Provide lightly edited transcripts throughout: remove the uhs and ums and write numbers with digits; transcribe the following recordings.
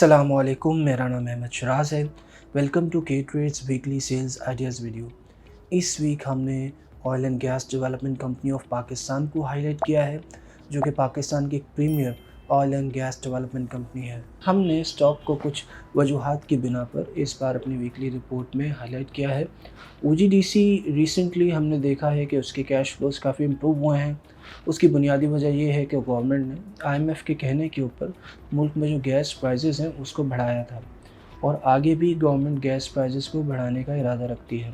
अस्सलामुअलैकुम, मेरा नाम अहमद शराज है। Welcome to K trades weekly sales ideas video. इस वीक हमने oil and gas development company of Pakistan को हाईलाइट किया है, जो कि पाकिस्तान की एक premier oil and gas development company है। हमने स्टॉक को कुछ वजूहात की बिना पर इस बार अपनी वीकली रिपोर्ट में हाईलाइट किया है। ओजीडीसी रिसेंटली हमने देखा है कि उसके कैश फ्लोज काफ़ी इम्प्रूव हुए हैं। उसकी बुनियादी वजह ये है कि गवर्नमेंट ने आईएमएफ के कहने के ऊपर मुल्क में जो गैस प्राइसेस हैं उसको बढ़ाया था, और आगे भी गवर्नमेंट गैस प्राइसेस को बढ़ाने का इरादा रखती है।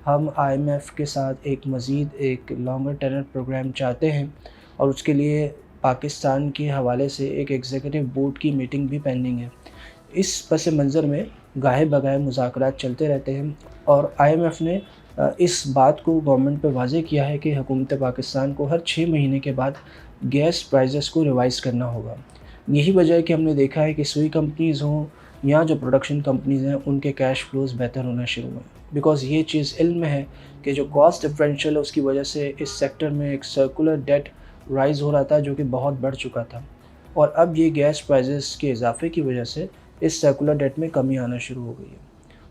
हम आईएमएफ के साथ एक लॉन्गर टेनर प्रोग्राम चाहते हैं, और उसके लिए पाकिस्तान के हवाले से एक एग्जीक्यूटिव बोर्ड की मीटिंग भी पेंडिंग है। इस पस मंज़र में गाहे बगाहे मुज़ाकरात चलते रहते हैं, और आईएमएफ ने इस बात को गवर्नमेंट पे वाज़ेह किया है कि हुकूमत पाकिस्तान को हर 6 महीने के बाद गैस प्राइसेस को रिवाइज़ करना होगा। यही वजह है कि हमने देखा है कि सुई कंपनीज़ हों या जो प्रोडक्शन कंपनीज़ हैं, उनके कैश फ्लोज़ बेहतर होना शुरू हुए, बिकॉज़ ये चीज़ इल्म में है कि जो कॉस्ट डिफरेंशियल है उसकी वजह से इस सेक्टर में एक सर्कुलर डेट राइज़ हो रहा था, जो कि बहुत बढ़ चुका था, और अब ये गैस प्राइसेस के इजाफे की वजह से इस सर्कुलर डेट में कमी आना शुरू हो गई है।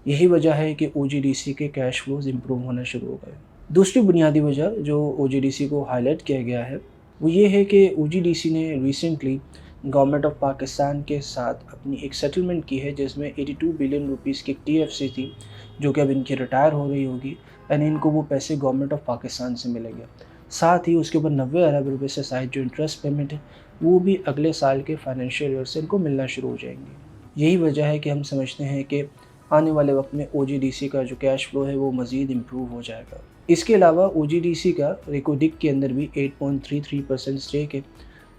यही वजह है कि ओजीडीसी के कैश फ्लोज़ इम्प्रूव होना शुरू हो गए। दूसरी बुनियादी वजह जो ओजीडीसी को हाईलाइट किया गया है, वो ये है कि ओजीडीसी ने रिसेंटली गवर्नमेंट ऑफ पाकिस्तान के साथ अपनी एक सेटलमेंट की है, जिसमें 82 बिलियन रुपीस की टीएफसी थी, जो कि अब इनकी रिटायर हो रही होगी, एंड इनको वो पैसे गवर्नमेंट ऑफ पाकिस्तान से मिलेंगे। साथ ही उसके ऊपर 90 अरब रुपए से शायद जो इंटरेस्ट पेमेंट है, वो भी अगले साल के फाइनेंशियल ईयर से इनको मिलना शुरू हो जाएंगे। यही वजह है कि हम समझते हैं कि आने वाले वक्त में ओजीडीसी का जो कैश फ्लो है वो मज़ीद इम्प्रूव हो जाएगा। इसके अलावा ओजीडीसी का रिकोडिक के अंदर भी 8.33% स्टेक है।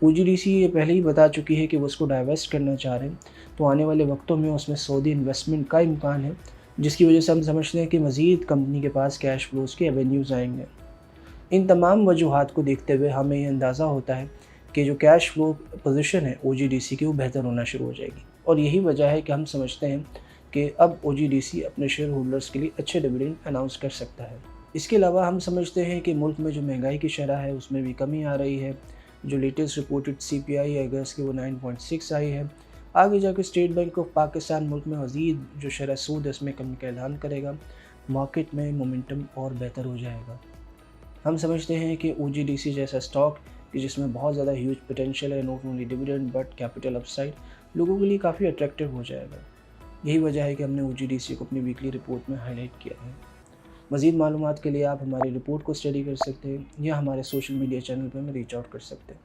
ओजीडीसी ये पहले ही बता चुकी है कि वो उसको डाइवेस्ट करना चाह रहे हैं, तो आने वाले वक्तों में उसमें सऊदी इन्वेस्टमेंट का इम्कान है, जिसकी वजह से हम समझते हैं कि मज़ीद कंपनी के पास कैश फ्लोज़ के एवेन्यूज़ आएंगे। इन तमाम वजूहात को देखते हुए हमें ये अंदाज़ा होता है कि जो कैश फ्लो पोजीशन है ओजीडीसी की, वो बेहतर होना शुरू हो जाएगी, और यही वजह है कि हम समझते हैं कि अब ओजीडीसी अपने शेयर होल्डर्स के लिए अच्छे डिविडेंड अनाउंस कर सकता है। इसके अलावा हम समझते हैं कि मुल्क में जो महंगाई की शरह है उसमें भी कमी आ रही है। जो लेटेस्ट रिपोर्टेड सीपीआई है अगस्त की, वो 9.6 आई है। आगे जाकर स्टेट बैंक ऑफ पाकिस्तान मुल्क में मज़ीद जो शरह सूद है उसमें कमी का ऐलान करेगा, मार्केट में मोमेंटम और बेहतर हो जाएगा। हम समझते हैं कि ओजीडीसी जैसा स्टॉक कि जिसमें बहुत ज़्यादा ह्यूज पोटेंशियल है, not only dividend but capital upside, लोगों के लिए काफ़ी अट्रैक्टिव हो जाएगा। यही वजह है कि हमने ओजीडीसी को अपनी वीकली रिपोर्ट में हाईलाइट किया है। मज़ीद मालूमात के लिए आप हमारी रिपोर्ट को स्टडी कर सकते हैं या हमारे सोशल मीडिया चैनल पर हमें रीच आउट कर सकते हैं।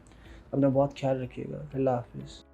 अपना बहुत ख्याल रखिएगा। अल्लाह हाफ़िज़।